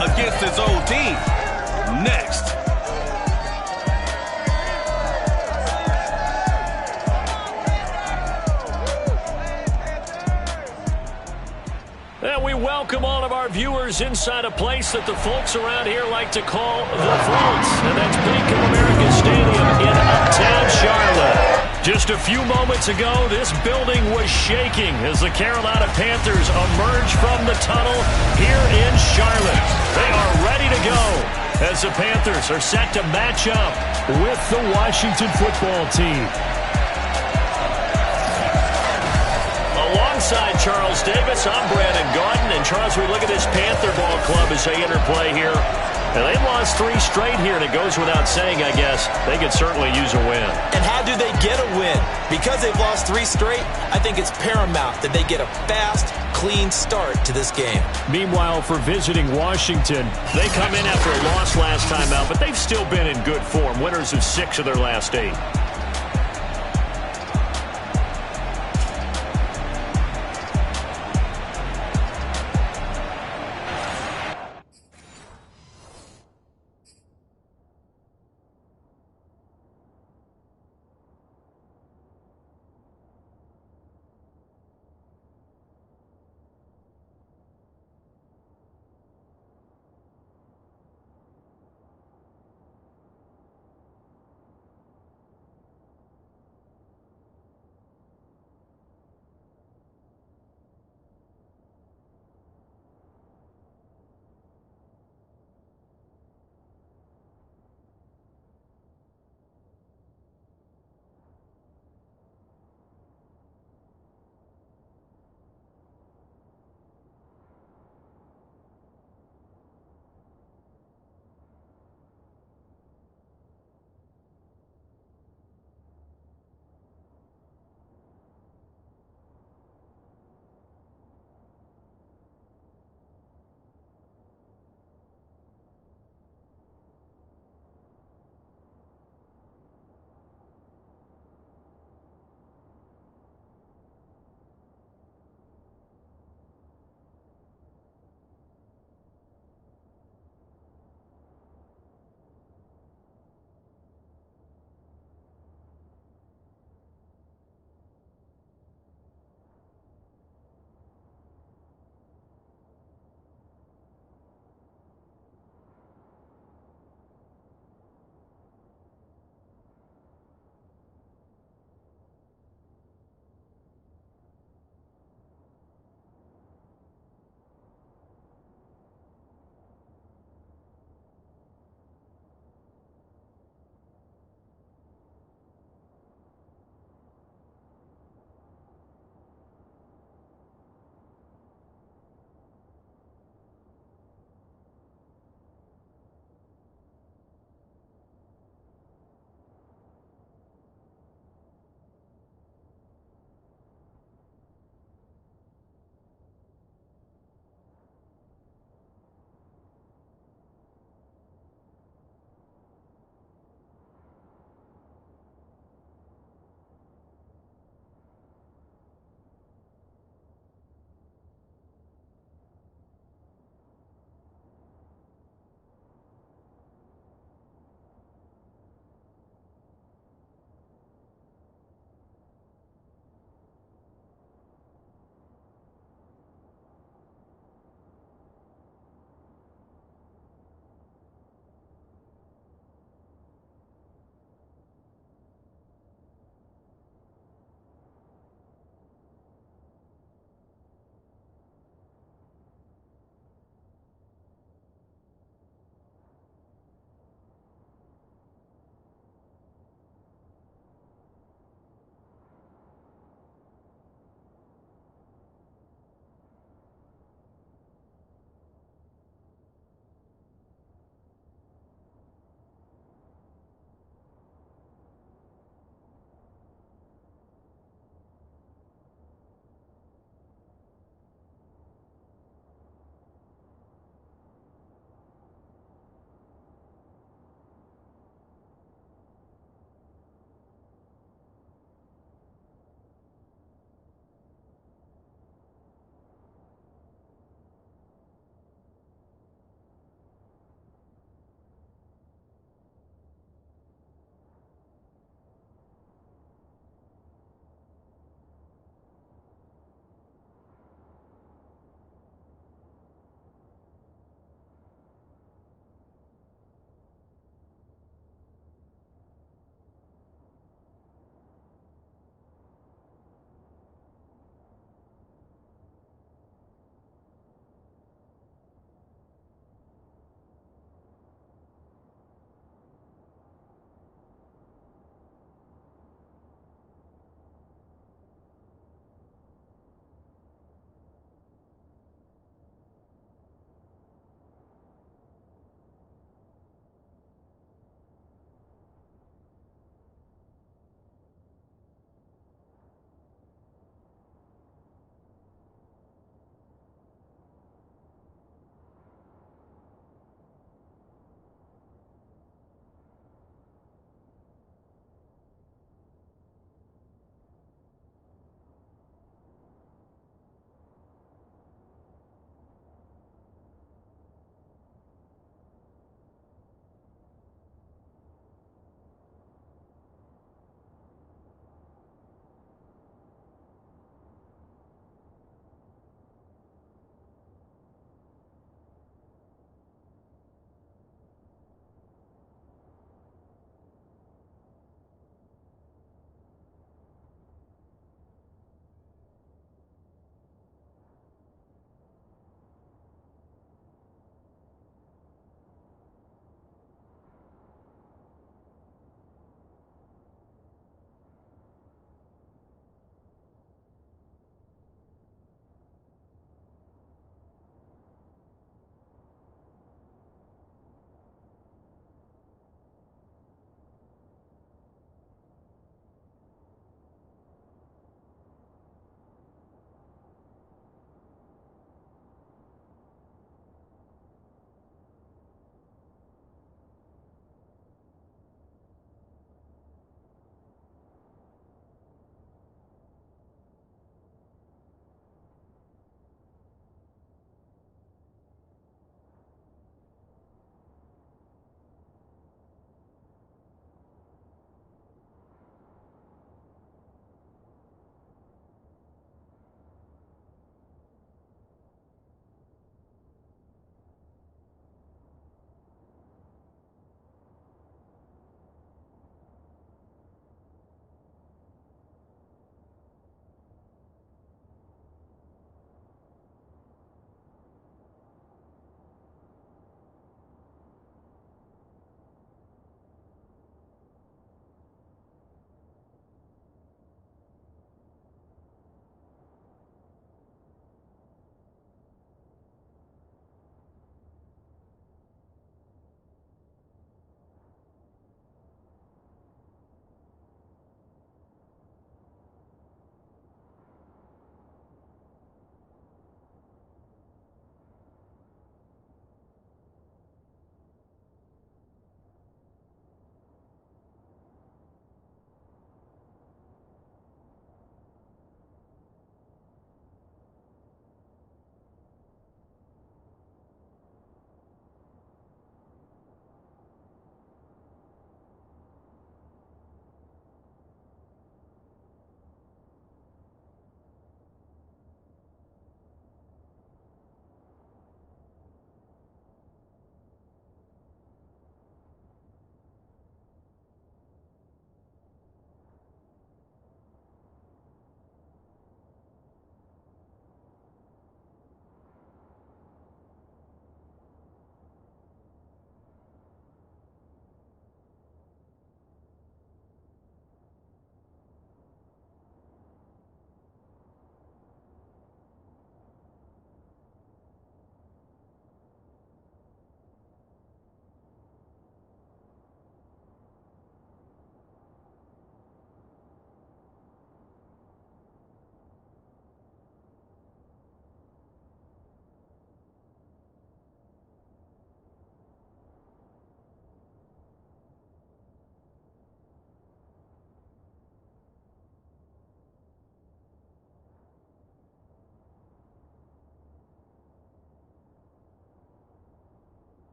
against his old team. Next. And we welcome all of our viewers inside a place that the folks around here like to call the Vault. And that's Bank of America Stadium in uptown Charlotte. Just a few moments ago, this building was shaking as the Carolina Panthers emerge from the tunnel here in Charlotte. They are ready to go as the Panthers are set to match up with the Washington football team. Alongside Charles Davis, I'm Brandon Gaudin. And Charles, we look at this Panther ball club as they interplay here. And they've lost 3 straight here, and it goes without saying, I guess, they could certainly use a win. And how do they get a win? Because they've lost 3 straight, I think it's paramount that they get a fast, clean start to this game. Meanwhile, for visiting Washington, they come in after a loss last time out, but they've still been in good form, winners of 6 of their last 8.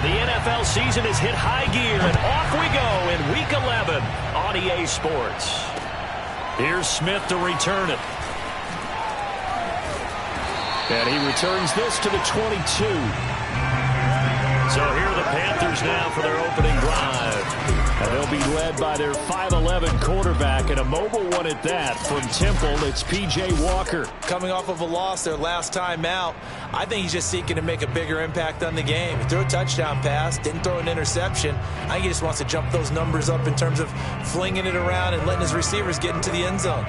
The NFL season has hit high gear, and off we go in Week 11 on EA Sports. Here's Smith to return it. And he returns this to the 22. So here are the Panthers now for their opening drive. And they'll be led by their 5'11" quarterback, and a mobile one at that. From Temple, it's P.J. Walker. Coming off of a loss their last time out, I think he's just seeking to make a bigger impact on the game. He threw a touchdown pass, didn't throw an interception. I think he just wants to jump those numbers up in terms of flinging it around and letting his receivers get into the end zone.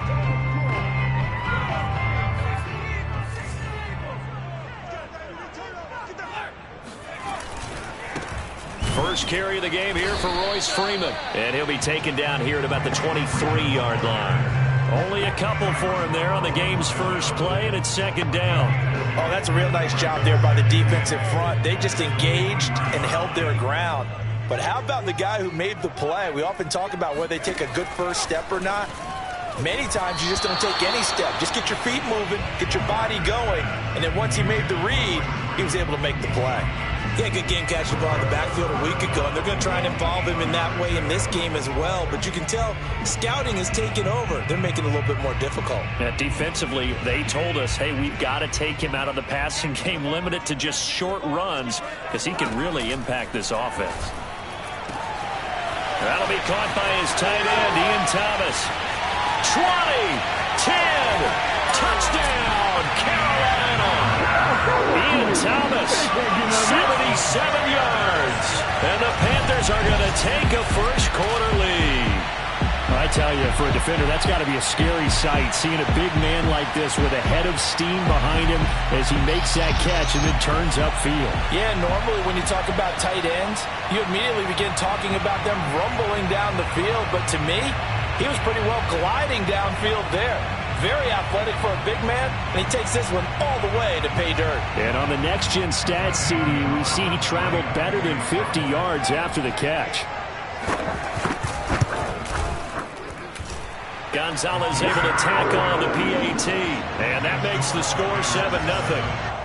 First carry of the game here for Royce Freeman. And he'll be taken down here at about the 23-yard line. Only a couple for him there on the game's first play, and it's second down. Oh, that's a real nice job there by the defensive front. They just engaged and held their ground. But how about the guy who made the play? We often talk about whether they take a good first step or not. Many times you just don't take any step. Just get your feet moving, get your body going, and then once he made the read, he was able to make the play. Yeah, good game catching the ball in the backfield a week ago, and they're going to try and involve him in that way in this game as well. But you can tell scouting is taking over. They're making it a little bit more difficult. Defensively, they told us, hey, we've got to take him out of the passing game, limit it to just short runs, because he can really impact this offense. That'll be caught by his tight end, Ian Thomas. 20, 10, touchdown, Carolina. Ian Thomas, 77 yards. And the Panthers are going to take a first-quarter lead. I tell you, for a defender, that's got to be a scary sight, seeing a big man like this with a head of steam behind him as he makes that catch and then turns upfield. Yeah, normally when you talk about tight ends, you immediately begin talking about them rumbling down the field. But to me, he was pretty well gliding downfield there. Very athletic for a big man, and he takes this one all the way to pay dirt. And on the next-gen stats, CD, we see he traveled better than 50 yards after the catch. Gonzalez able to tack on the PAT, and that makes the score 7-0.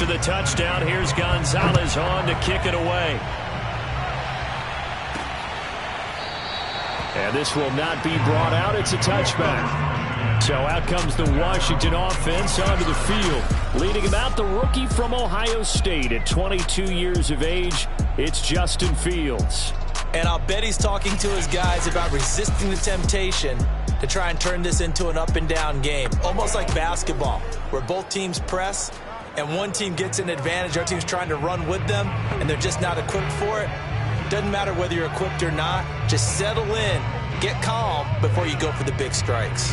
After the touchdown, here's Gonzalez on to kick it away. And this will not be brought out. It's a touchback. So out comes the Washington offense onto the field. Leading him out, the rookie from Ohio State at 22 years of age. It's Justin Fields. And I'll bet he's talking to his guys about resisting the temptation to try and turn this into an up-and-down game. Almost like basketball, where both teams press, and one team gets an advantage, our team's trying to run with them, and they're just not equipped for it. Doesn't matter whether you're equipped or not. Just settle in, get calm before you go for the big strikes.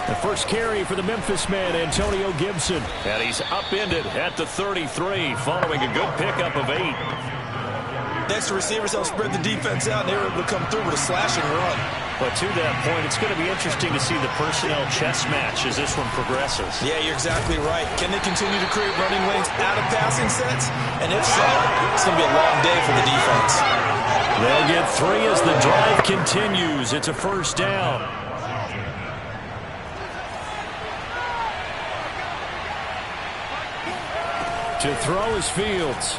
The first carry for the Memphis man, Antonio Gibson. And he's upended at the 33, following a good pickup of 8. Next, the receivers help spread the defense out, and they were able to come through with a slashing run. But to that point, it's going to be interesting to see the personnel chess match as this one progresses. Yeah, you're exactly right. Can they continue to create running lanes out of passing sets? And if so, it's going to be a long day for the defense. They'll get 3 as the drive continues. It's a first down. To throw is Fields.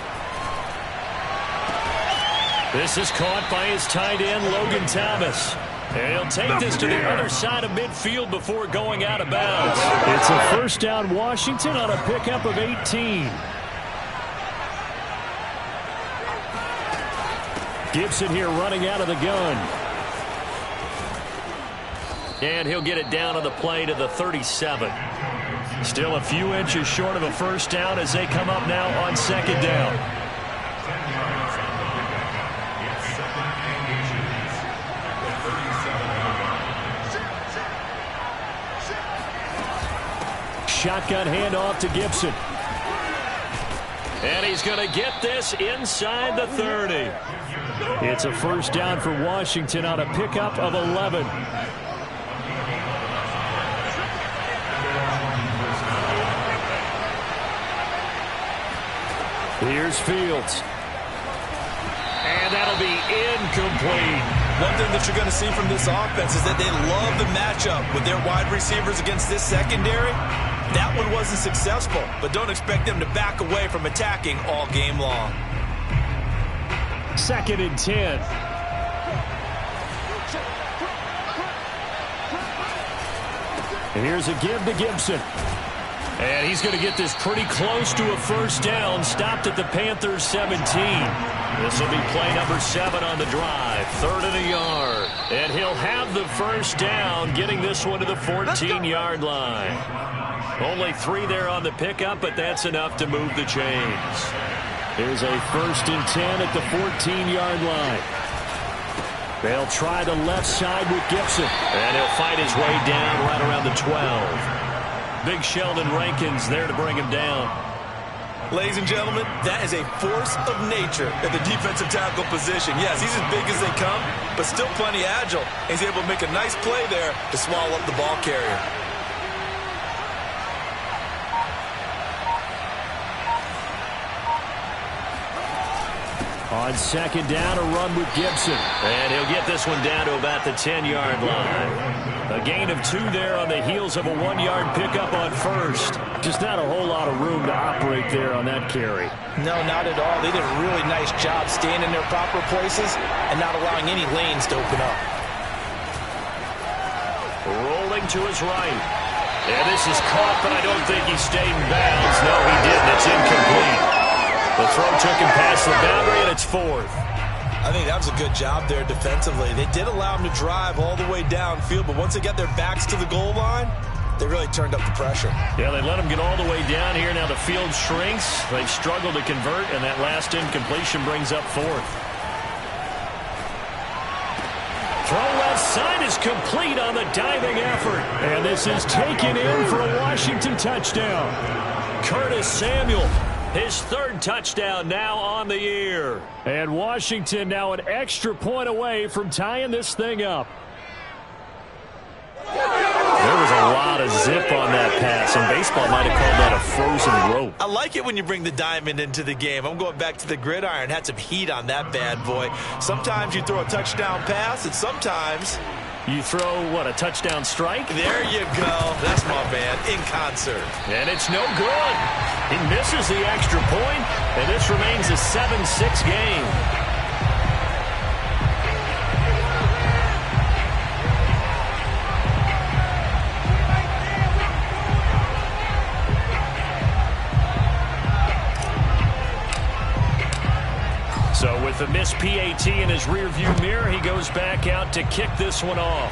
This is caught by his tight end, Logan Thomas. And he'll take this to the other side of midfield before going out of bounds. It's a first down, Washington, on a pickup of 18. Gibson here running out of the gun. And he'll get it down on the play to the 37. Still a few inches short of a first down as they come up now on second down. Shotgun handoff to Gibson. And he's going to get this inside the 30. It's a first down for Washington on a pickup of 11. Here's Fields. And that'll be incomplete. One thing that you're going to see from this offense is that they love the matchup with their wide receivers against this secondary. That one wasn't successful, but don't expect them to back away from attacking all game long. 2nd and 10. And here's a give to Gibson. And he's going to get this pretty close to a first down, stopped at the Panthers' 17. This will be play number 7 on the drive, 3rd and a yard. And he'll have the first down, getting this one to the 14-yard line. Only 3 there on the pickup, but that's enough to move the chains. Here's a 1st and 10 at the 14-yard line. They'll try the left side with Gibson. And he'll fight his way down right around the 12. Big Sheldon Rankins there to bring him down. Ladies and gentlemen, that is a force of nature at the defensive tackle position. Yes, he's as big as they come, but still plenty agile. He's able to make a nice play there to swallow up the ball carrier. On second down, a run with Gibson. And he'll get this one down to about the 10-yard line. A gain of 2 there on the heels of a 1-yard pickup on first. Just not a whole lot of room to operate there on that carry. No, not at all. They did a really nice job staying in their proper places and not allowing any lanes to open up. Rolling to his right. And this is caught, but I don't think he stayed in bounds. No, he didn't. It's incomplete. The throw took him the boundary, and it's fourth. I think that was a good job there defensively. They did allow them to drive all the way downfield, but once they got their backs to the goal line, they really turned up the pressure. Yeah, they let them get all the way down here. Now the field shrinks. They've struggled to convert, and that last incompletion brings up fourth. Throw left side is complete on the diving effort. And this is taken in for a Washington touchdown. Curtis Samuel, his third touchdown now on the year. And Washington now an extra point away from tying this thing up. There was a lot of zip on that pass, and baseball might have called that a frozen rope. I like it when you bring the diamond into the game. I'm going back to the gridiron. Had some heat on that bad boy. Sometimes you throw a touchdown pass, and sometimes you throw, what, a touchdown strike? There you go. That's my man, in concert. And it's no good. He misses the extra point, and this remains a 7-6 game. So with the missed PAT in his rearview mirror, he goes back out to kick this one off.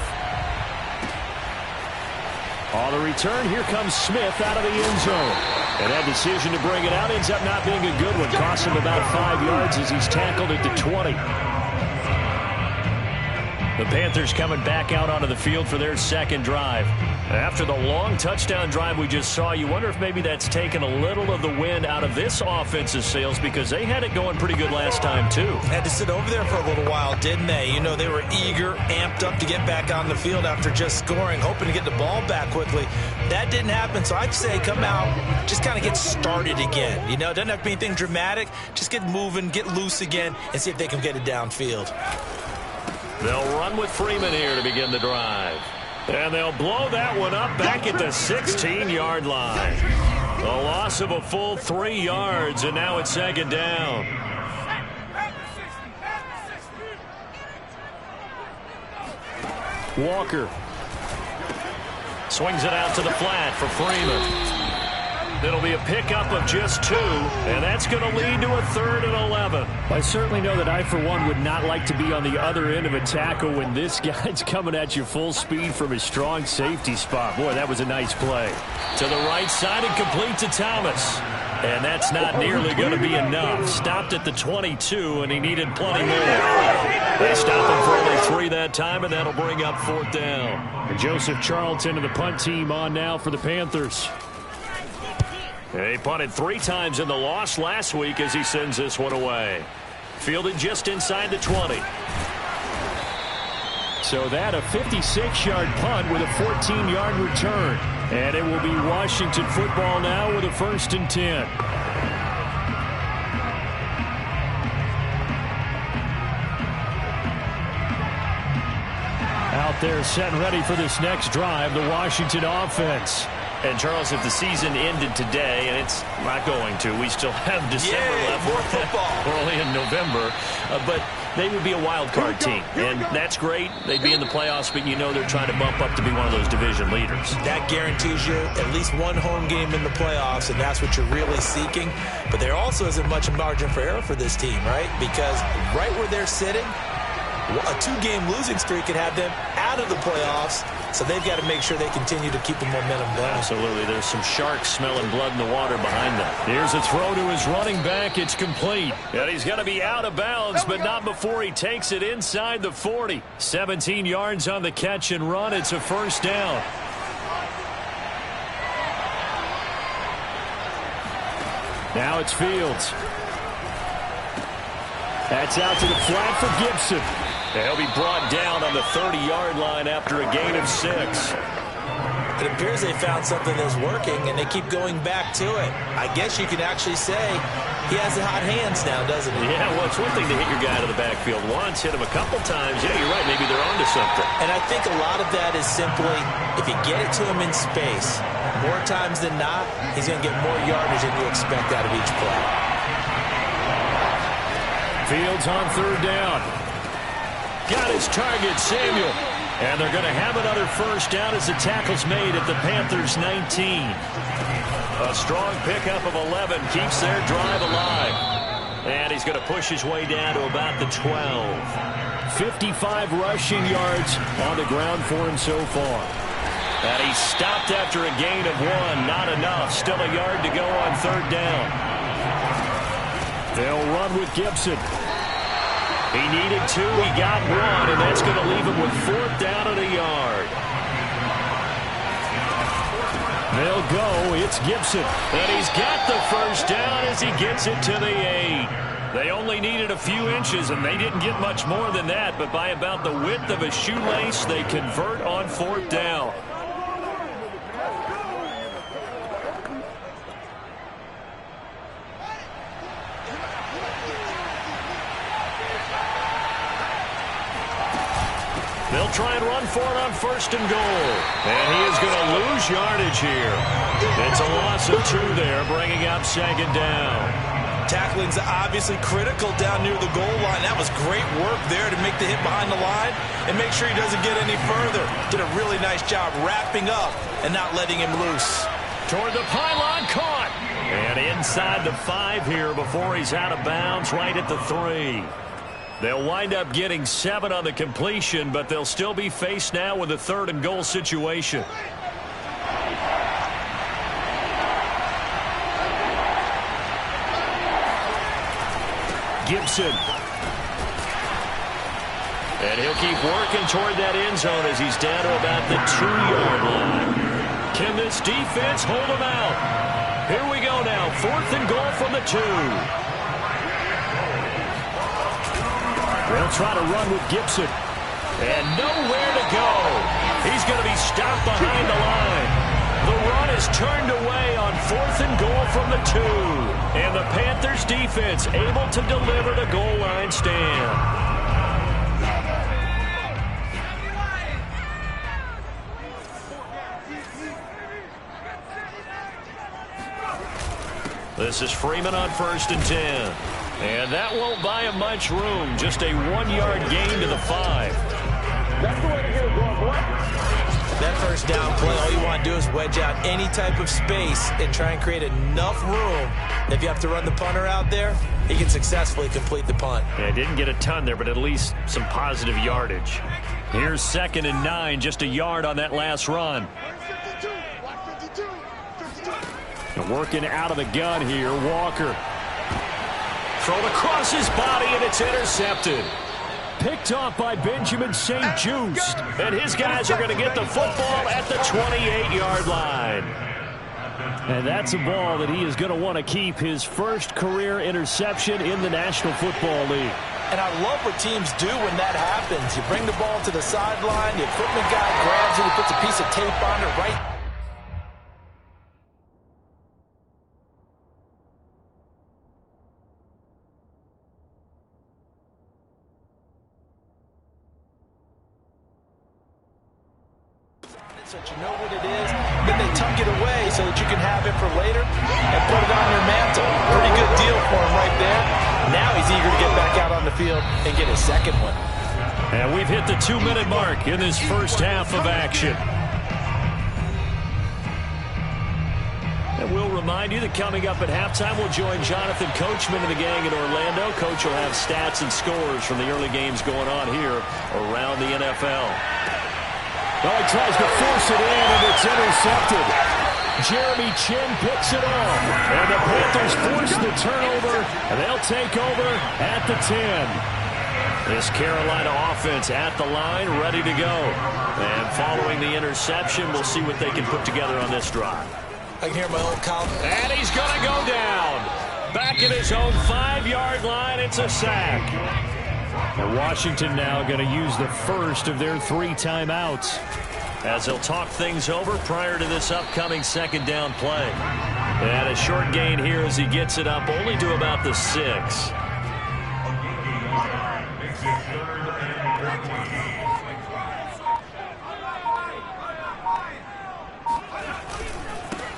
On the return, here comes Smith out of the end zone. And that decision to bring it out ends up not being a good one. Costs him about 5 yards as he's tackled at the 20. The Panthers coming back out onto the field for their second drive. After the long touchdown drive we just saw, you wonder if maybe that's taken a little of the wind out of this offensive sails, because they had it going pretty good last time too. Had to sit over there for a little while, didn't they? You know, they were eager, amped up to get back on the field after just scoring, hoping to get the ball back quickly. That didn't happen, so I'd say come out, just kind of get started again. You know, it doesn't have to be anything dramatic. Just get moving, get loose again, and see if they can get it downfield. They'll run with Freeman here to begin the drive. And they'll blow that one up back at the 16-yard line. A loss of a full 3 yards, and now it's second down. Walker swings it out to the flat for Freeman. It'll be a pickup of just 2, and that's going to lead to a 3rd and 11. I certainly know that I, for one, would not like to be on the other end of a tackle when this guy's coming at you full speed from his strong safety spot. Boy, that was a nice play. To the right side and complete to Thomas. And that's not nearly going to be enough. Stopped at the 22, and he needed plenty more. They stop him for only 3 that time, and that'll bring up 4th down. And Joseph Charlton and the punt team on now for the Panthers. He punted 3 times in the loss last week as he sends this one away. Fielded just inside the 20. So that a 56-yard punt with a 14-yard return. And it will be Washington football now with a 1st and 10. Out there set and ready for this next drive, the Washington offense. And, Charles, if the season ended today, and it's not going to, we still have December left. More football. We're only in November. But they would be a wild card team, and that's great. They'd be in the playoffs, but you know they're trying to bump up to be one of those division leaders. That guarantees you at least one home game in the playoffs, and that's what you're really seeking. But there also isn't much margin for error for this team, right? Because right where they're sitting, a 2-game losing streak could have them out of the playoffs. So they've got to make sure they continue to keep the momentum going. Absolutely. There's some sharks smelling blood in the water behind them. Here's a throw to his running back. It's complete. And he's going to be out of bounds, but not before he takes it inside the 40. 17 yards on the catch and run. It's a 1st down. Now it's Fields. That's out to the flat for Gibson. He'll be brought down on the 30-yard line after a gain of 6. It appears they found something that's working, and they keep going back to it. I guess you can actually say he has the hot hands now, doesn't he? Yeah, well, it's one thing to hit your guy out of the backfield once, hit him a couple times. Yeah, you're right. Maybe they're onto something. And I think a lot of that is simply if you get it to him in space, more times than not, he's going to get more yardage than you expect out of each play. Fields on 3rd down. Got his target, Samuel. And they're going to have another 1st down as the tackle's made at the Panthers' 19. A strong pickup of 11 keeps their drive alive. And he's going to push his way down to about the 12. 55 rushing yards on the ground for him so far. And he stopped after a gain of 1. Not enough. Still a yard to go on third down. They'll run with Gibson. He needed 2. He got 1. And that's going to leave him with 4th down and a yard. They'll go. It's Gibson. And he's got the first down as he gets it to the 8. They only needed a few inches, and they didn't get much more than that. But by about the width of a shoelace, they convert on 4th down. They'll try and run for it on 1st and goal. And he is going to lose yardage here. It's a loss of 2 there, bringing up 2nd down. Tackling's obviously critical down near the goal line. That was great work there to make the hit behind the line and make sure he doesn't get any further. Did a really nice job wrapping up and not letting him loose. Toward the pylon, caught. And inside the 5 here before he's out of bounds, right at the 3. They'll wind up getting 7 on the completion, but they'll still be faced now with a 3rd and goal situation. Gibson. And he'll keep working toward that end zone as he's down to about the 2-yard line. Can this defense hold him out? Here we go now. 4th and goal from the 2. They'll try to run with Gibson. And nowhere to go. He's going to be stopped behind the line. The run is turned away on 4th and goal from the 2. And the Panthers defense able to deliver the goal line stand. This is Freeman on 1st and 10. And that won't buy him much room. Just a 1-yard gain to the 5. That's the way to get it going, boy. That first down play, all you want to do is wedge out any type of space and try and create enough room. If you have to run the punter out there, he can successfully complete the punt. Yeah, didn't get a ton there, but at least some positive yardage. Here's 2nd and 9, just a yard on that last run. And working out of the gun here, Walker. Thrown across his body, and it's intercepted. Picked off by Benjamin St-Juste. And his guys are going to get the football at the 28-yard line. And that's a ball that he is going to want to keep, his first career interception in the National Football League. And I love what teams do when that happens. You bring the ball to the sideline, the equipment guy grabs it, he puts a piece of tape on it right. So that you know what it is, then they tuck it away so that you can have it for later and put it on your mantle. Pretty good deal for him right there. Now he's eager to get back out on the field and get his 2nd one. And we've hit the 2-minute mark in this first half of action. And we'll remind you that coming up at halftime, we'll join Jonathan Coachman and the gang in Orlando. Coach will have stats and scores from the early games going on here around the NFL. Well, he tries to force it in, and it's intercepted. Jeremy Chinn picks it off. And the Panthers force the turnover, and they'll take over at the 10. This Carolina offense at the line, ready to go. And following the interception, we'll see what they can put together on this drive. I can hear my own count. And he's going to go down. Back at his own 5-yard line, it's a sack. And Washington now going to use the first of their 3 timeouts, as they'll talk things over prior to this upcoming 2nd down play. And a short gain here as he gets it up only to about the 6.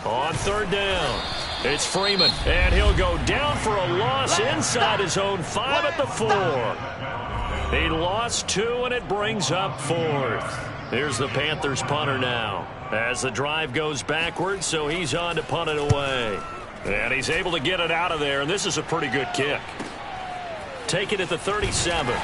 On 3rd down, it's Freeman, and he'll go down for a loss inside his own 5 at the 4. He lost 2, and it brings up 4th. Here's the Panthers punter now as the drive goes backwards, so he's on to punt it away. And he's able to get it out of there, and this is a pretty good kick. take it at the 37.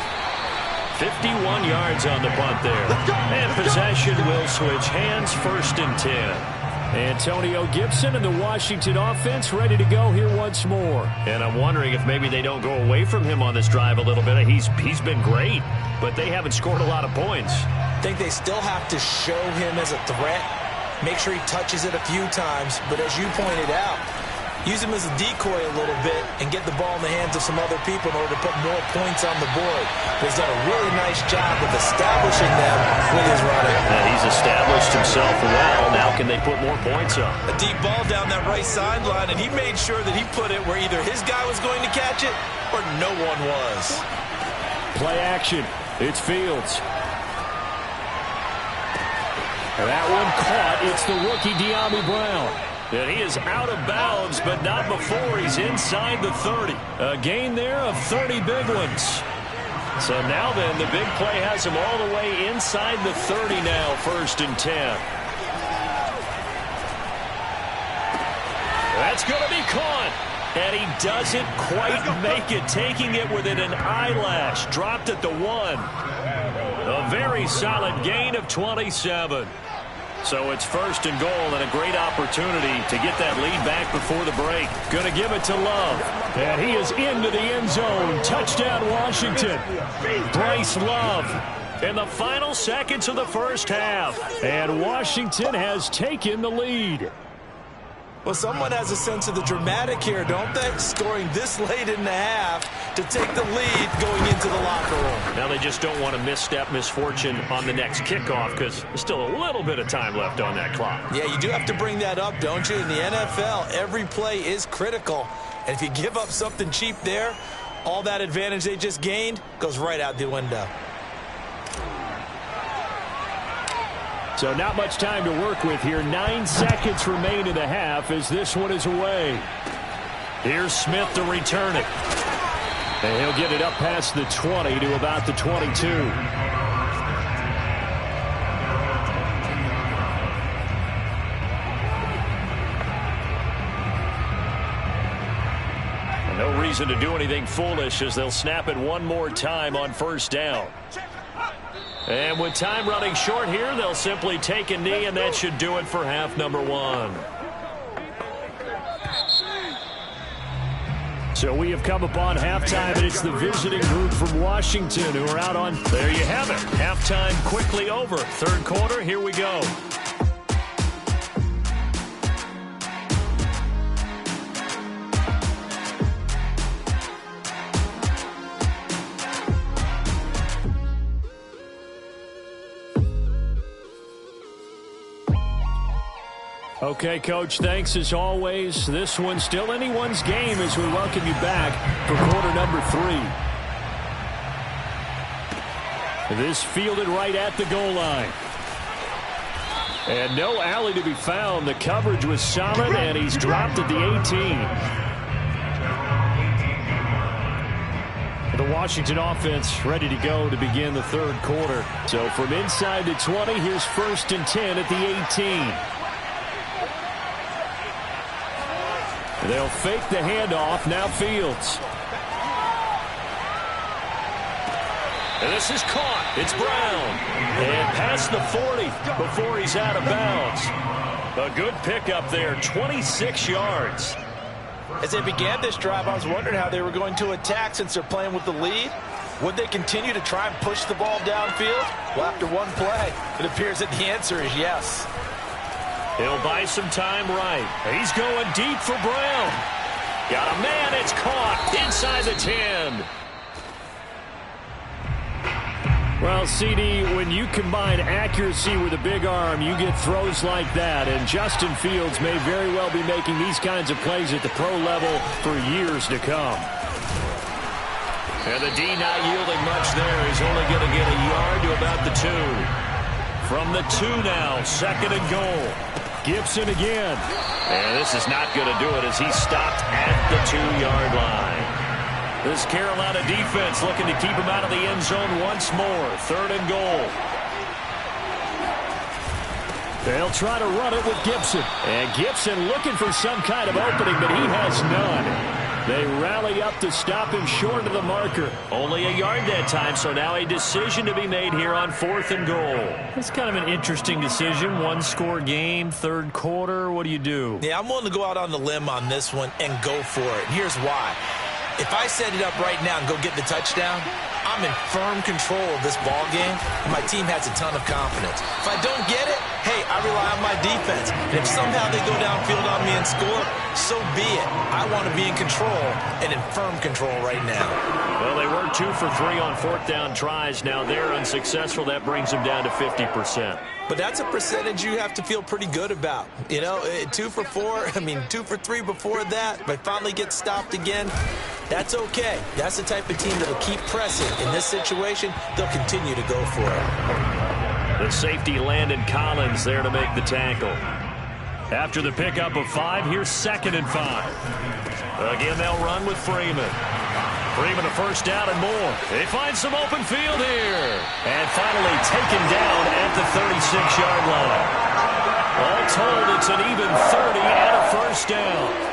51 yards on the punt there. And possession will switch hands, 1st and 10. Antonio Gibson and the Washington offense ready to go here once more. And I'm wondering if maybe they don't go away from him on this drive a little bit. He's been great, but they haven't scored a lot of points. I think they still have to show him as a threat, make sure he touches it a few times, but as you pointed out, use him as a decoy a little bit and get the ball in the hands of some other people in order to put more points on the board. But he's done a really nice job of establishing them with his running. And he's established himself well. Now can they put more points up? A deep ball down that right sideline, and he made sure that he put it where either his guy was going to catch it or no one was. Play action. It's Fields. And that one caught. It's the rookie Dyami Brown. And he is out of bounds, but not before he's inside the 30. A gain there of 30 big ones. So now then, the big play has him all the way inside the 30 now, 1st and 10. That's going to be caught. And he doesn't quite make it, taking it within an eyelash. Dropped at the 1. A very solid gain of 27. So it's 1st and goal and a great opportunity to get that lead back before the break. Going to give it to Love. And he is into the end zone. Touchdown, Washington. Bryce Love in the final seconds of the first half. And Washington has taken the lead. Well, someone has a sense of the dramatic here, don't they? Scoring this late in the half to take the lead going into the locker room. Now they just don't want to misfortune on the next kickoff because there's still a little bit of time left on that clock. Yeah, you do have to bring that up, don't you? In the NFL, every play is critical. And if you give up something cheap there, all that advantage they just gained goes right out the window. So not much time to work with here. 9 seconds remain in the half as this one is away. Here's Smith to return it. And he'll get it up past the 20 to about the 22. No reason to do anything foolish as they'll snap it one more time on 1st down. And with time running short here, they'll simply take a knee, and that should do it for half number 1. So we have come upon halftime, and it's the visiting group from Washington who are out on. There you have it. Halftime quickly over. 3rd quarter, here we go. Okay, Coach, thanks as always. This one's still anyone's game as we welcome you back for quarter number 3. This fielded right at the goal line. And no alley to be found. The coverage was solid, and he's dropped at the 18. The Washington offense ready to go to begin the 3rd quarter. So from inside the 20, here's 1st and 10 at the 18. They'll fake the handoff. Now Fields. And this is caught. It's Brown. And past the 40 before he's out of bounds. A good pickup there. 26 yards. As they began this drive, I was wondering how they were going to attack since they're playing with the lead. Would they continue to try and push the ball downfield? Well, after one play, it appears that the answer is yes. He'll buy some time right. He's going deep for Brown. Got a man. It's caught inside the 10. Well, CD, when you combine accuracy with a big arm, you get throws like that. And Justin Fields may very well be making these kinds of plays at the pro level for years to come. And the D not yielding much there. He's only going to get a yard to about the 2. From the 2 now, 2nd and goal. Gibson again. And this is not going to do it as he's stopped at the 2-yard line. This Carolina defense looking to keep him out of the end zone once more. 3rd and goal. They'll try to run it with Gibson. And Gibson looking for some kind of opening, but he has none. They rally up to stop him short of the marker. Only a yard that time, so now a decision to be made here on 4th and goal. It's kind of an interesting decision. One-score game, third quarter. What do you do? Yeah, I'm willing to go out on the limb on this one and go for it. And here's why. If I set it up right now and go get the touchdown, I'm in firm control of this ball game, and my team has a ton of confidence. If I don't get it, hey, I rely on my defense. And if somehow they go downfield on me and score, so be it. I want to be in control and in firm control right now. Well, they were 2 for 3 on 4th down tries. Now they're unsuccessful. That brings them down to 50%. But that's a percentage you have to feel pretty good about. You know, 2 for 4, 2 for 3 before that. But finally get stopped again, that's okay. That's the type of team that will keep pressing. In this situation, they'll continue to go for it. The safety Landon Collins there to make the tackle. After the pickup of 5, here's 2nd and 5. Again, they'll run with Freeman. Freeman a first down and more. They find some open field here. And finally taken down at the 36-yard line. All told, it's an even 30 and a first down.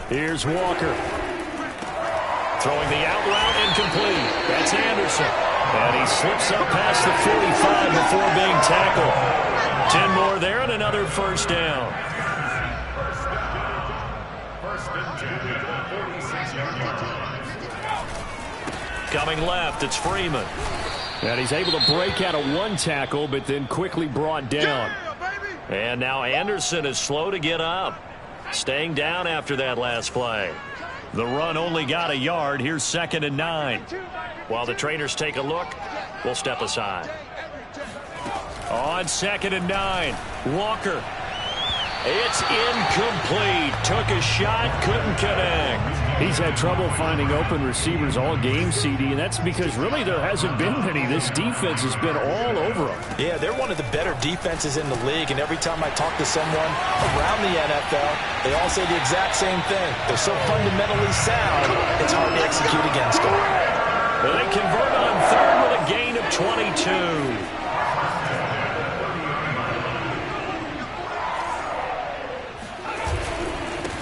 Here's Walker. Throwing the out route incomplete. That's Anderson. And he slips up past the 45 before being tackled. 10 more there and another first down. Coming left, it's Freeman. And he's able to break out of one tackle, but then quickly brought down. And now Anderson is slow to get up. Staying down after that last play. The run only got a yard. Here's 2nd and 9. While the trainers take a look, we'll step aside. On 2nd and 9, Walker. It's incomplete. Took a shot, couldn't connect. He's had trouble finding open receivers all game, CD, and that's because really there hasn't been many. This defense has been all over them. Yeah, they're one of the better defenses in the league, and every time I talk to someone around the NFL, they all say the exact same thing. They're so fundamentally sound, it's hard to execute against them. They convert on 3rd with a gain of 22.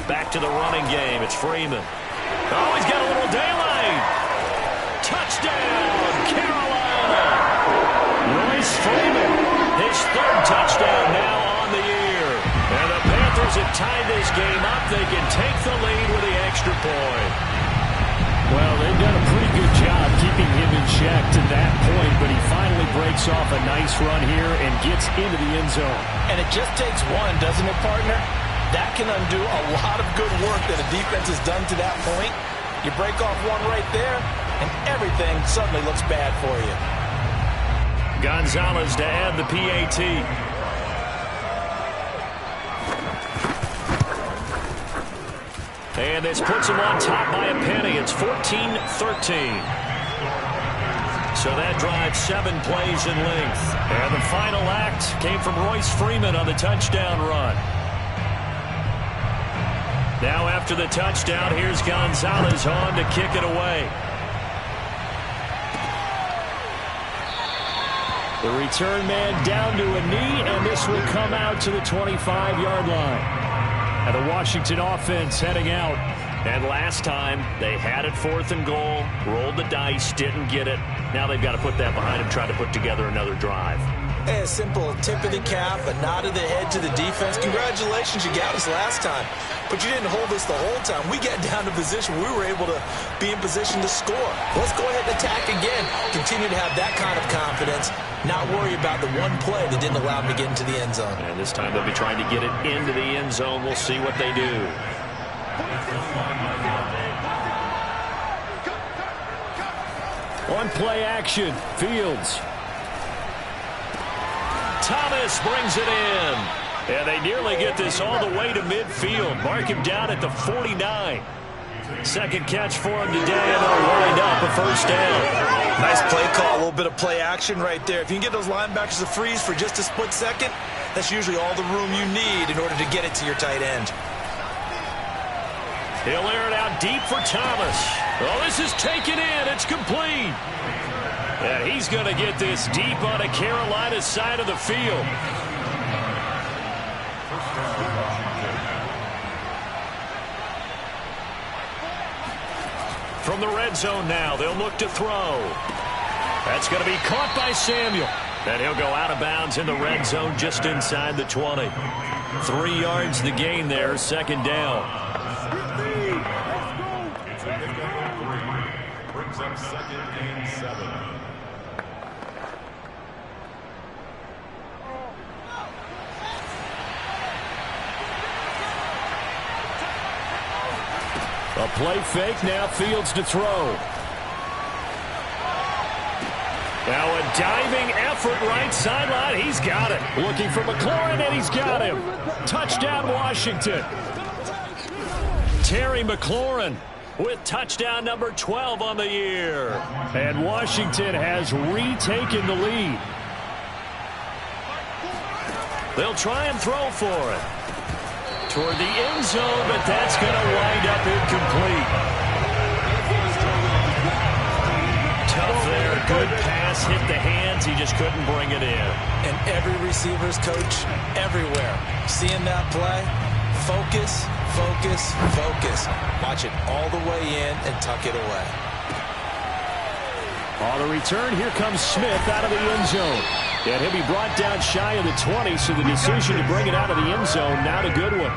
Back to the running game. It's Freeman. Oh, he's got a little daylight. Touchdown, Carolina. Royce Freeman, his 3rd touchdown now on the year. And the Panthers have tied this game up. They can take the lead with the extra point. Well, they've done a pretty good job keeping him in check to that point, but he finally breaks off a nice run here and gets into the end zone. And it just takes one, doesn't it, partner? That can undo a lot of good work that a defense has done to that point. You break off one right there, and everything suddenly looks bad for you. Gonzalez to add the PAT. And this puts him on top by a penny. It's 14-13. So that drives 7 plays in length. And the final act came from Royce Freeman on the touchdown run. Now after the touchdown, here's Gonzalez on to kick it away. The return man down to a knee, and this will come out to the 25-yard line. And the Washington offense heading out. And last time, they had it 4th and goal, rolled the dice, didn't get it. Now they've got to put that behind them, try to put together another drive. A simple tip of the cap, a nod of the head to the defense. Congratulations, you got us last time. But you didn't hold us the whole time. We got down to position. We were able to be in position to score. Let's go ahead and attack again. Continue to have that kind of confidence. Not worry about the one play that didn't allow them to get into the end zone. And this time they'll be trying to get it into the end zone. We'll see what they do. On play action, Fields. Thomas brings it in. And they nearly get this all the way to midfield. Mark him down at the 49. Second catch for him today, and they'll wind up a first down. Nice play call, a little bit of play action right there. If you can get those linebackers to freeze for just a split second, that's usually all the room you need in order to get it to your tight end. He'll air it out deep for Thomas. Oh, this is taken in. It's complete. And he's going to get this deep on a Carolina side of the field. From the red zone now, they'll look to throw. That's going to be caught by Samuel. And he'll go out of bounds in the red zone just inside the 20. 3 yards the gain there, second down. Brings up second and 7. A play fake, now Fields to throw. Now a diving effort right sideline. He's got it. Looking for McLaurin, and he's got him. Touchdown, Washington. Terry McLaurin with touchdown number 12 on the year. And Washington has retaken the lead. They'll try and throw for it. Toward the end zone, but that's going to wind up incomplete. Tough there. Good pass. Hit the hands. He just couldn't bring it in. And every receiver's coach everywhere. Seeing that play, focus, focus, focus. Watch it all the way in and tuck it away. On the return, here comes Smith out of the end zone. And he'll be brought down shy of the 20, so the decision to bring it out of the end zone, not a good one.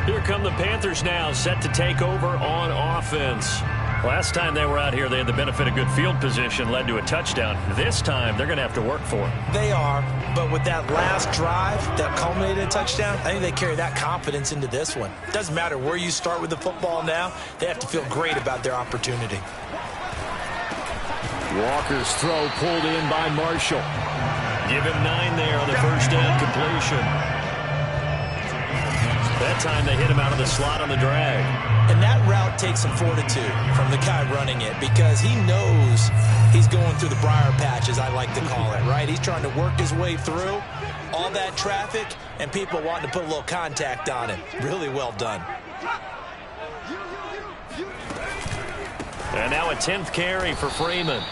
Here come the Panthers now, set to take over on offense. Last time they were out here, they had the benefit of good field position, led to a touchdown. This time, they're going to have to work for it. They are, but with that last drive that culminated in a touchdown, I think they carry that confidence into this one. Doesn't matter where you start with the football now, they have to feel great about their opportunity. Walker's throw pulled in by Marshall. Give him 9 there on the first down completion. That time they hit him out of the slot on the drag. And that route takes some fortitude from the guy running it because he knows he's going through the briar patch, as I like to call it, right? He's trying to work his way through all that traffic and people wanting to put a little contact on him. Really well done. And now a 10th carry for Freeman.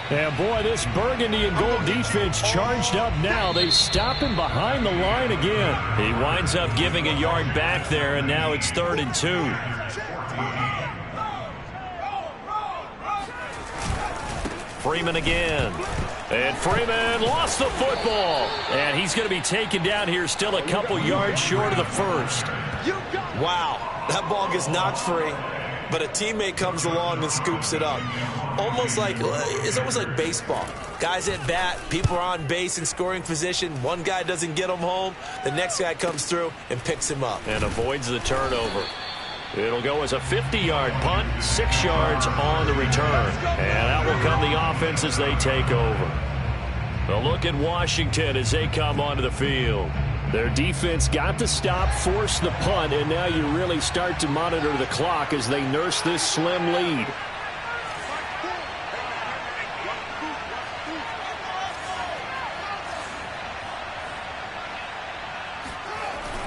And boy, this burgundy and gold defense charged up now. They stop him behind the line again. He winds up giving a yard back there, and now it's 3rd and 2. Freeman again. And Freeman lost the football. And he's going to be taken down here, still a couple yards short of the first. Wow, that ball gets knocked free, but a teammate comes along and scoops it up. It's almost like baseball. Guys at bat, people are on base in scoring position. One guy doesn't get him home. The next guy comes through and picks him up. And avoids the turnover. It'll go as a 50-yard punt, 6 yards on the return. And out will come the offense as they take over. A look at Washington as they come onto the field. Their defense got to stop, force the punt, and now you really start to monitor the clock as they nurse this slim lead.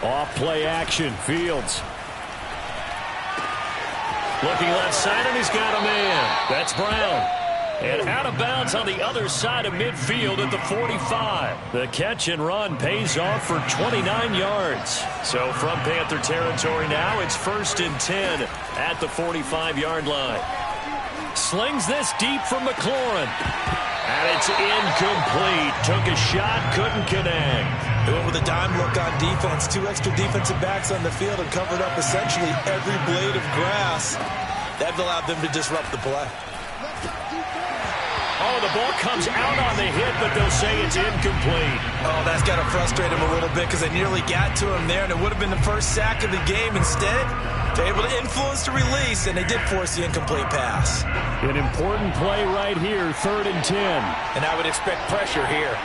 Off play action, Fields. Looking left side, and he's got a man. That's Brown. And out of bounds on the other side of midfield at the 45. The catch and run pays off for 29 yards. So from Panther territory now, it's 1st and 10 at the 45-yard line. Slings this deep from McLaurin. And it's incomplete. Took a shot, couldn't connect. They went with a dime look on defense. 2 extra defensive backs on the field and covered up essentially every blade of grass. That allowed them to disrupt the play. Oh, the ball comes out on the hit, but they'll say it's incomplete. Oh, that's got to frustrate him a little bit because they nearly got to him there, and it would have been the first sack of the game. Instead, they're able to influence the release, and they did force the incomplete pass. An important play right here, 3rd and 10. And I would expect pressure here.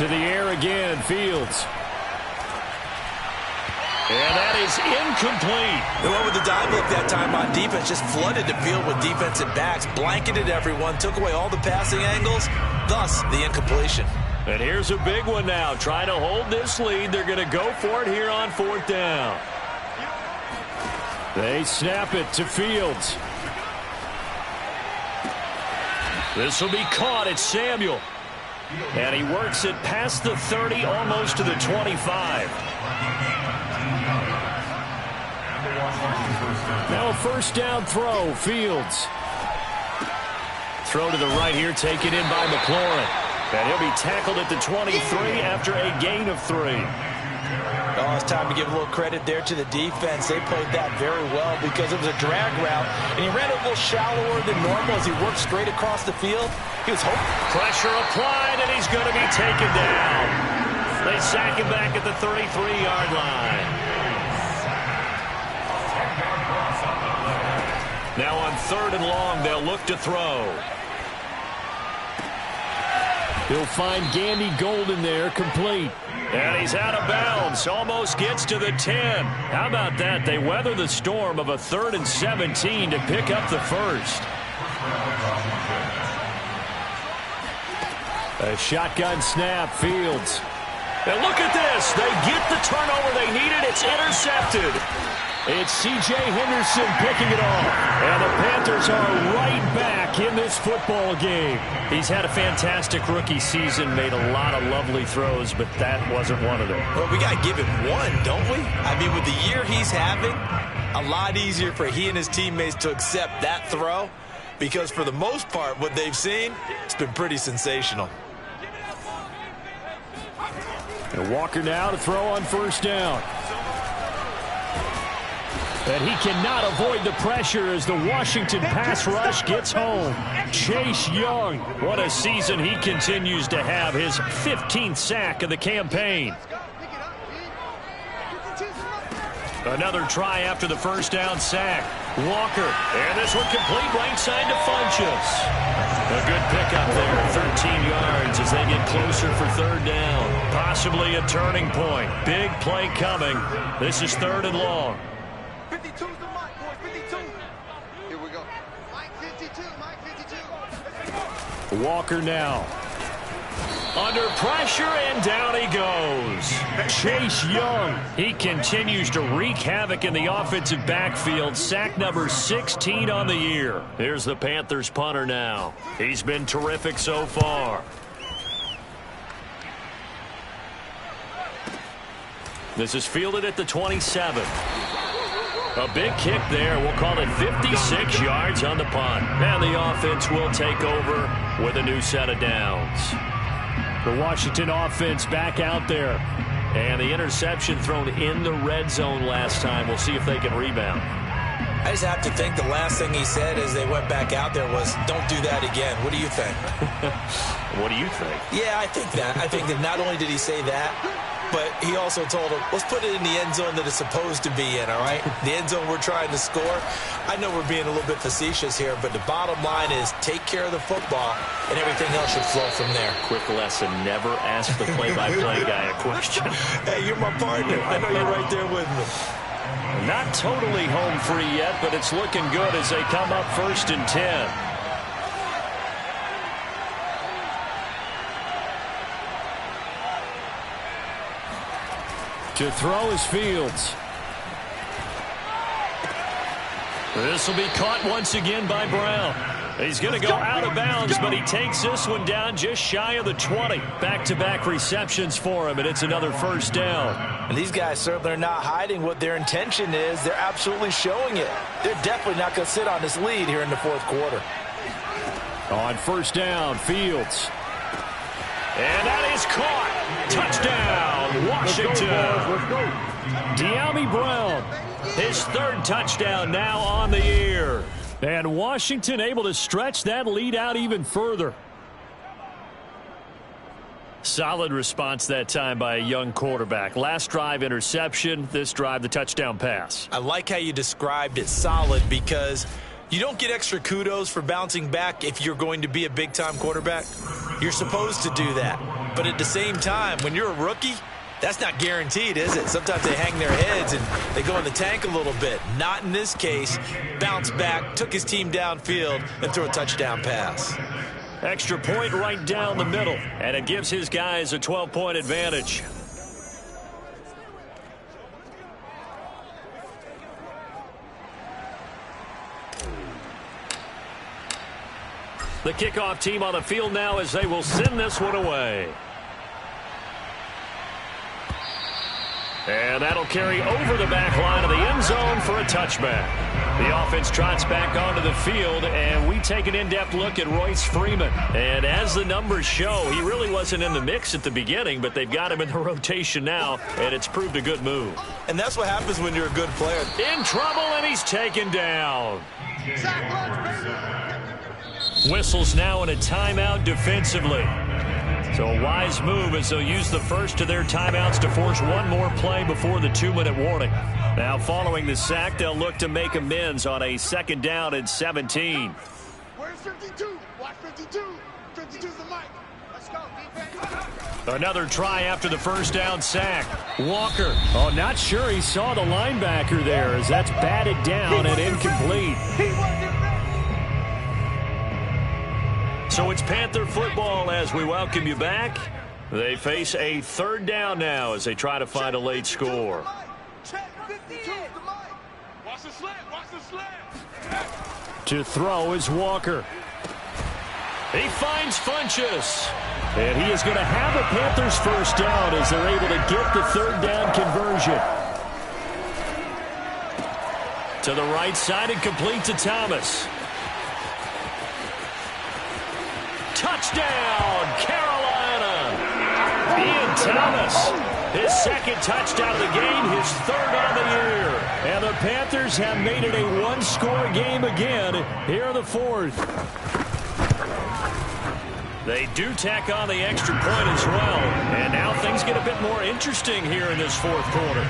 To the air again, Fields. And that is incomplete. They went with the dime look that time on defense, just flooded the field with defensive backs, blanketed everyone, took away all the passing angles, thus the incompletion. And here's a big one now. Trying to hold this lead. They're going to go for it here on 4th down. They snap it to Fields. This will be caught. It's Samuel. And he works it past the 30, almost to the 25. Now a first down throw, Fields. Throw to the right here, taken in by McLaurin. And he'll be tackled at the 23 after a gain of 3. Oh, it's time to give a little credit there to the defense. They played that very well because it was a drag route, and he ran a little shallower than normal as he worked straight across the field. He was hoping. Pressure applied, and he's going to be taken down. They sack him back at the 33-yard line. Now on 3rd and long, they'll look to throw. He'll find Gandy Golden there, complete. And he's out of bounds. Almost gets to the 10. How about that? They weather the storm of a 3rd and 17 to pick up the first. A shotgun snap, Fields. And look at this. They get the turnover they needed. It's intercepted. It's C.J. Henderson picking it off. And the Panthers are right back in this football game. He's had a fantastic rookie season, made a lot of lovely throws, but that wasn't one of them. Well, we got to give him one, don't we? I mean, with the year he's having, a lot easier for he and his teammates to accept that throw because for the most part, what they've seen, it's been pretty sensational. And Walker now to throw on first down. And he cannot avoid the pressure as the Washington pass rush gets home. Chase Young. What a season he continues to have. His 15th sack of the campaign. Another try after the first down sack. Walker. And this one complete right side to Funchess. A good pickup there. 13 yards as they get closer for 3rd down. Possibly a turning point. Big play coming. This is 3rd and long. 52's the mark, boys. 52. Here we go. Mike 52. Mike 52. Walker now. Under pressure, and down he goes. Chase Young. He continues to wreak havoc in the offensive backfield. Sack number 16 on the year. Here's the Panthers punter now. He's been terrific so far. This is fielded at the 27. A big kick there. We'll call it 56 yards on the punt. And the offense will take over with a new set of downs. The Washington offense back out there. And the interception thrown in the red zone last time. We'll see if they can rebound. I just have to think the last thing he said as they went back out there was, don't do that again. What do you think? What do you think? Yeah, I think that. I think that not only did he say that, but he also told him, let's put it in the end zone that it's supposed to be in, all right? The end zone we're trying to score. I know we're being a little bit facetious here, but the bottom line is take care of the football, and everything else should flow from there. Quick lesson, never ask the play-by-play guy a question. Hey, you're my partner. I know you're right there with me. Not totally home free yet, but it's looking good as they come up 1st and 10. To throw is Fields. This will be caught once again by Brown. He's going to go out of bounds, but he takes this one down just shy of the 20. Back-to-back receptions for him, and it's another first down. And these guys certainly are not hiding what their intention is. They're absolutely showing it. They're definitely not going to sit on this lead here in the 4th quarter. On first down, Fields. And that is caught. Touchdown, Washington. Dyami Brown. His 3rd touchdown now on the year. And Washington able to stretch that lead out even further. Solid response that time by a young quarterback. Last drive, interception. This drive, the touchdown pass. I like how you described it solid because you don't get extra kudos for bouncing back if you're going to be a big-time quarterback. You're supposed to do that. But at the same time, when you're a rookie, that's not guaranteed, is it? Sometimes they hang their heads and they go in the tank a little bit. Not in this case. Bounced back, took his team downfield, and threw a touchdown pass. Extra point right down the middle, and it gives his guys a 12-point advantage. The kickoff team on the field now as they will send this one away. And that'll carry over the back line of the end zone for a touchback. The offense trots back onto the field, and we take an in-depth look at Royce Freeman. And as the numbers show, he really wasn't in the mix at the beginning, but they've got him in the rotation now, and it's proved a good move. And that's what happens when you're a good player. In trouble, and he's taken down. Whistles now in a timeout defensively. So a wise move as they'll use the first of their timeouts to force one more play before the 2-minute warning. Now following the sack, they'll look to make amends on a 2nd down and 17. Where's 52? Watch 52. 52's the mic. Let's go, defense. Another try after the first down sack. Walker. Oh, not sure he saw the linebacker there as that's batted down and incomplete. He wasn't ready. So it's Panther football as we welcome you back. They face a 3rd down now as they try to find a late score. Check 52's the mic. Watch the slant. Watch the slant. To throw is Walker. He finds Funchess. And he is going to have a Panthers first down as they're able to get the 3rd down conversion. To the right side and complete to Thomas. Touchdown, Carolina! Ian Thomas, his 2nd touchdown of the game, his 3rd on the year. And the Panthers have made it a 1-score game again here in the 4th. They do tack on the extra point as well. And now things get a bit more interesting here in this 4th quarter.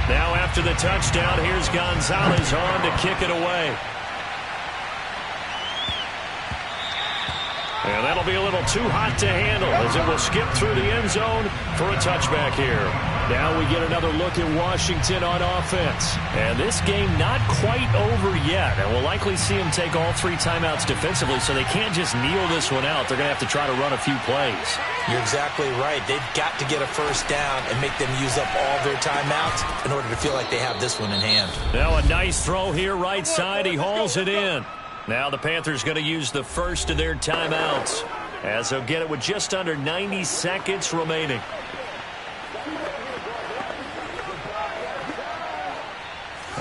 Now after the touchdown, here's Gonzalez on to kick it away. And that'll be a little too hot to handle as it will skip through the end zone for a touchback here. Now we get another look at Washington on offense. And this game not quite over yet. And we'll likely see them take all 3 timeouts defensively, so they can't just kneel this one out. They're going to have to try to run a few plays. You're exactly right. They've got to get a first down and make them use up all their timeouts in order to feel like they have this one in hand. Now a nice throw here right side. He hauls it in. Now the Panthers going to use the first of their timeouts as they'll get it with just under 90 seconds remaining.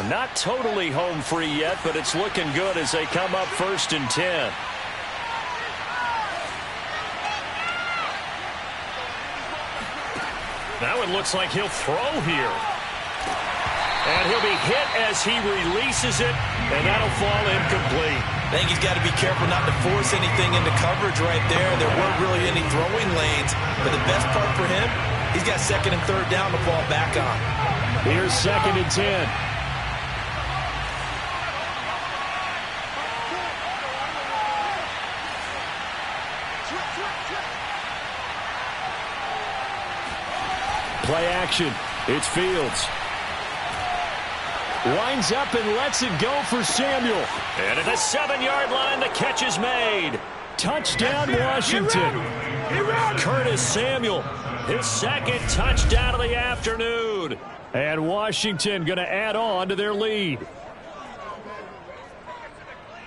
Not totally home free yet, but it's looking good as they come up 1st and 10. Now it looks like he'll throw here. And he'll be hit as he releases it, and that'll fall incomplete. I think he's got to be careful not to force anything into coverage right there. There weren't really any throwing lanes, but the best part for him, he's got 2nd and 3rd down to fall back on. Here's 2nd and 10. Play action. It's Fields. Winds up and lets it go for Samuel. And at the 7-yard line, the catch is made. Touchdown, Washington. Curtis Samuel, his 2nd touchdown of the afternoon. And Washington going to add on to their lead.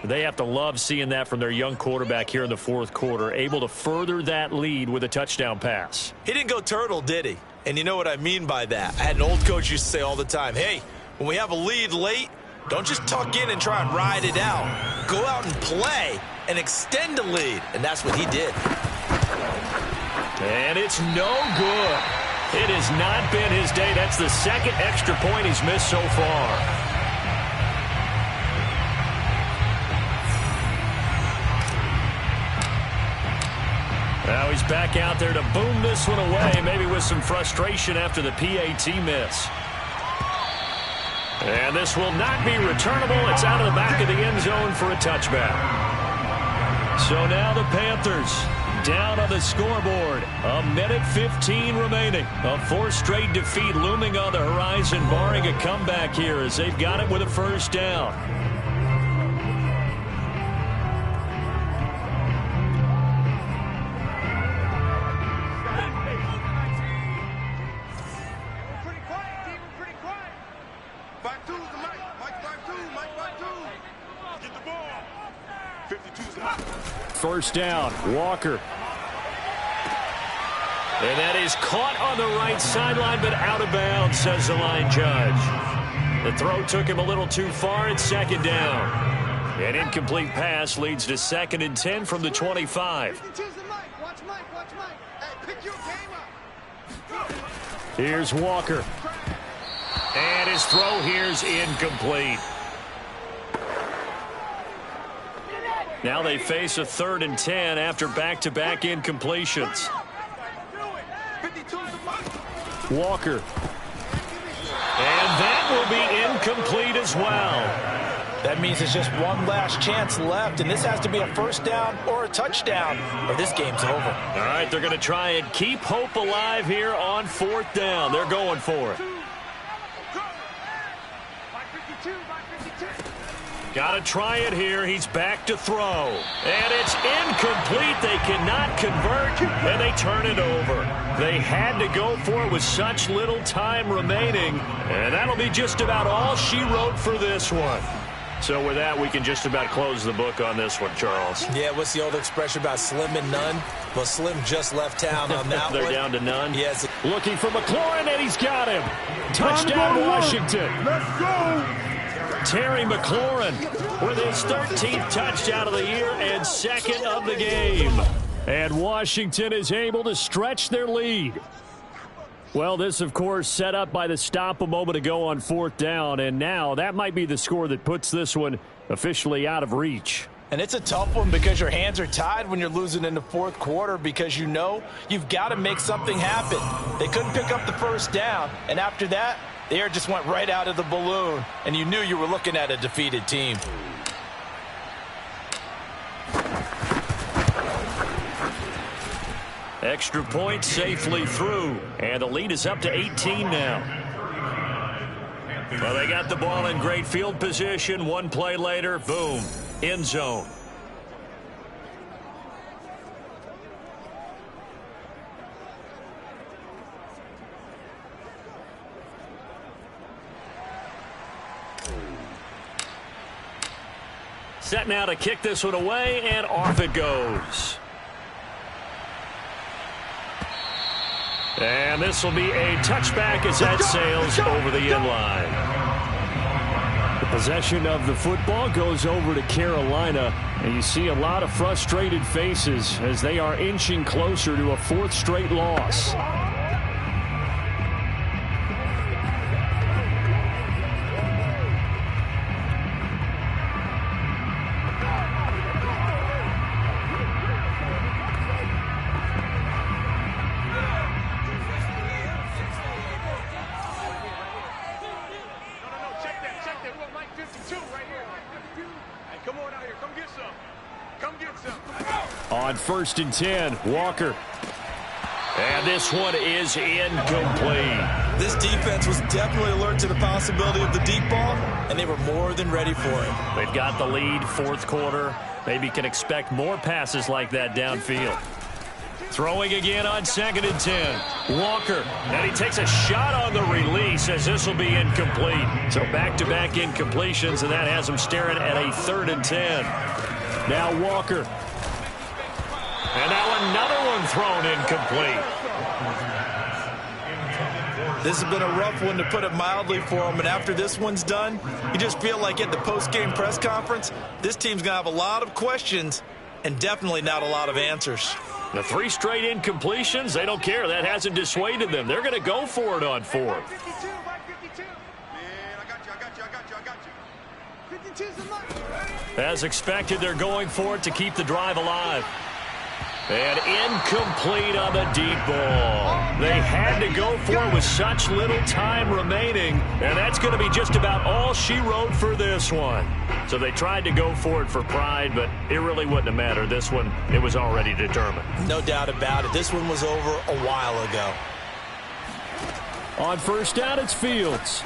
They have to love seeing that from their young quarterback here in the 4th quarter, able to further that lead with a touchdown pass. He didn't go turtle, did he? And you know what I mean by that. I had an old coach used to say all the time, hey, when we have a lead late, don't just tuck in and try and ride it out. Go out and play and extend the lead. And that's what he did. And it's no good. It has not been his day. That's the 2nd extra point he's missed so far. Now he's back out there to boom this one away, maybe with some frustration after the PAT miss. And this will not be returnable. It's out of the back of the end zone for a touchback. So now the Panthers down on the scoreboard. 1:15 remaining. A 4th straight defeat looming on the horizon, barring a comeback here as they've got it with a first down. first down. Walker. And that is caught on the right sideline, but out of bounds, says the line judge. The throw took him a little too far. It's second down. An incomplete pass leads to 2nd and 10 from the 25. Here's Walker. And his throw here's incomplete. Now they face a 3rd and 10 after back-to-back incompletions. Walker. And that will be incomplete as well. That means there's just one last chance left, and this has to be a first down or a touchdown, or this game's over. All right, they're going to try and keep hope alive here on 4th down. They're going for it. Got to try it here. He's back to throw. And it's incomplete. They cannot convert, and they turn it over. They had to go for it with such little time remaining, and that'll be just about all she wrote for this one. So with that, we can just about close the book on this one, Charles. Yeah, what's the old expression about slim and none? Well, Slim just left town on that They're one. down to none. Yes. Looking for McLaurin, and he's got him. Touchdown, Washington. Let's go. Terry McLaurin with his 13th touchdown of the year and 2nd of the game. And Washington is able to stretch their lead. Well, this, of course, set up by the stop a moment ago on 4th down, and now that might be the score that puts this one officially out of reach. And it's a tough one because your hands are tied when you're losing in the 4th quarter because you know you've got to make something happen. They couldn't pick up the first down, and after that, the air just went right out of the balloon, and you knew you were looking at a defeated team. Extra point safely through, and the lead is up to 18 now. Well, they got the ball in great field position. One play later, boom, end zone. Set now to kick this one away, and off it goes. And this will be a touchback as that sails over the end line. The possession of the football goes over to Carolina, and you see a lot of frustrated faces as they are inching closer to a 4th straight loss. On 1st and 10, Walker. And this one is incomplete. This defense was definitely alert to the possibility of the deep ball, and they were more than ready for it. They've got the lead, 4th quarter. Maybe can expect more passes like that downfield. Throwing again on 2nd and 10. Walker, and he takes a shot on the release as this will be incomplete. So back-to-back incompletions, and that has him staring at a 3rd and 10. Now Walker. And now another one thrown incomplete. This has been a rough one, to put it mildly, for him. And after this one's done, you just feel like at the post-game press conference, this team's going to have a lot of questions and definitely not a lot of answers. The 3 straight incompletions, they don't care. That hasn't dissuaded them. They're going to go for it on 4th. As expected, they're going for it to keep the drive alive. And incomplete on the deep ball. They had to go for it with such little time remaining, and that's going to be just about all she wrote for this one. So they tried to go for it for pride, but it really wouldn't have mattered. This one, it was already determined. No doubt about it. This one was over a while ago. On 1st down, it's Fields.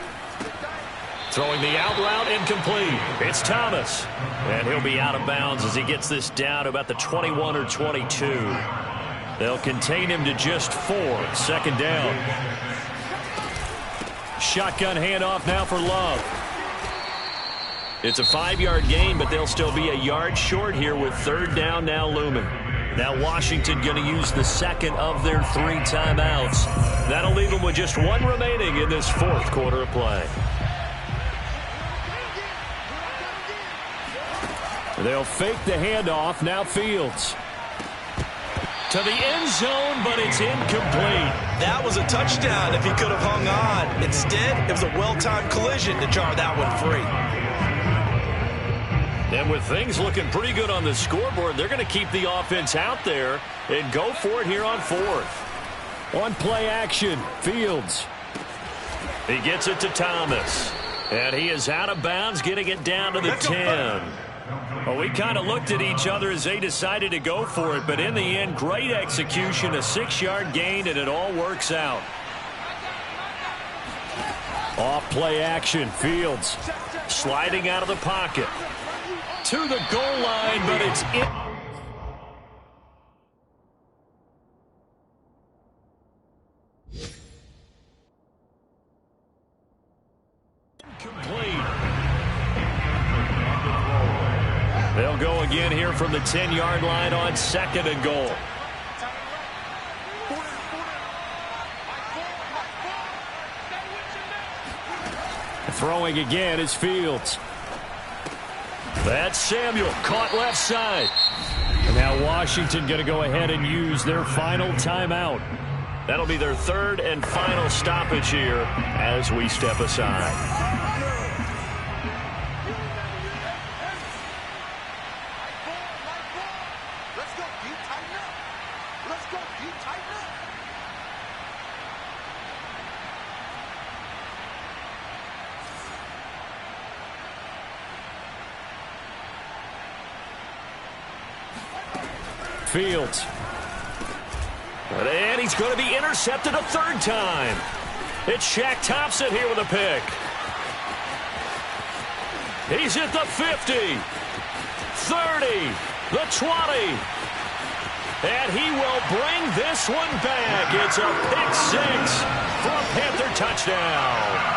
Throwing the out route incomplete. It's Thomas. And he'll be out of bounds as he gets this down to about the 21 or 22. They'll contain him to just 4. 2nd down. Shotgun handoff now for Love. It's a 5-yard gain, but they'll still be a yard short here with third down now looming. Now Washington going to use the second of their 3 timeouts. That'll leave them with just 1 remaining in this fourth quarter of play. They'll fake the handoff. Now Fields. To the end zone, but it's incomplete. That was a touchdown if he could have hung on. Instead, it was a well-timed collision to jar that one free. And with things looking pretty good on the scoreboard, they're going to keep the offense out there and go for it here on 4th. On play action, Fields. He gets it to Thomas. And he is out of bounds, getting it down to the 10. Well, we kind of looked at each other as they decided to go for it, but in the end, great execution, a 6-yard gain, and it all works out. Off play action, Fields. Sliding out of the pocket. To the goal line, but it's incomplete. They'll go again here from the 10-yard line on 2nd and goal. Throwing again is Fields. That's Samuel, caught left side. And now Washington going to go ahead and use their final timeout. That'll be their 3rd and final stoppage here as we step aside. Fields. And he's going to be intercepted a 3rd time. It's Shaq Thompson here with a pick. He's at the 50, 30, the 20. And he will bring this one back. It's a pick 6 for a Panther touchdown.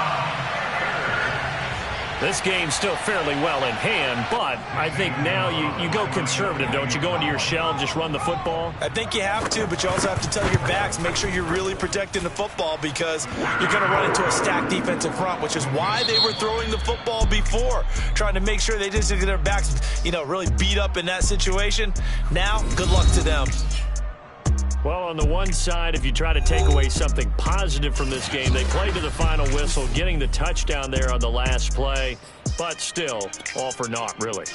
This game's still fairly well in hand, but I think now you go conservative, don't you? Go into your shell and just run the football? I think you have to, but you also have to tell your backs, make sure you're really protecting the football because you're going to run into a stacked defensive front, which is why they were throwing the football before, trying to make sure they didn't get their backs, really beat up in that situation. Now, good luck to them. Well, on the one side, if you try to take away something positive from this game, they played to the final whistle, getting the touchdown there on the last play, but still, all for naught, really.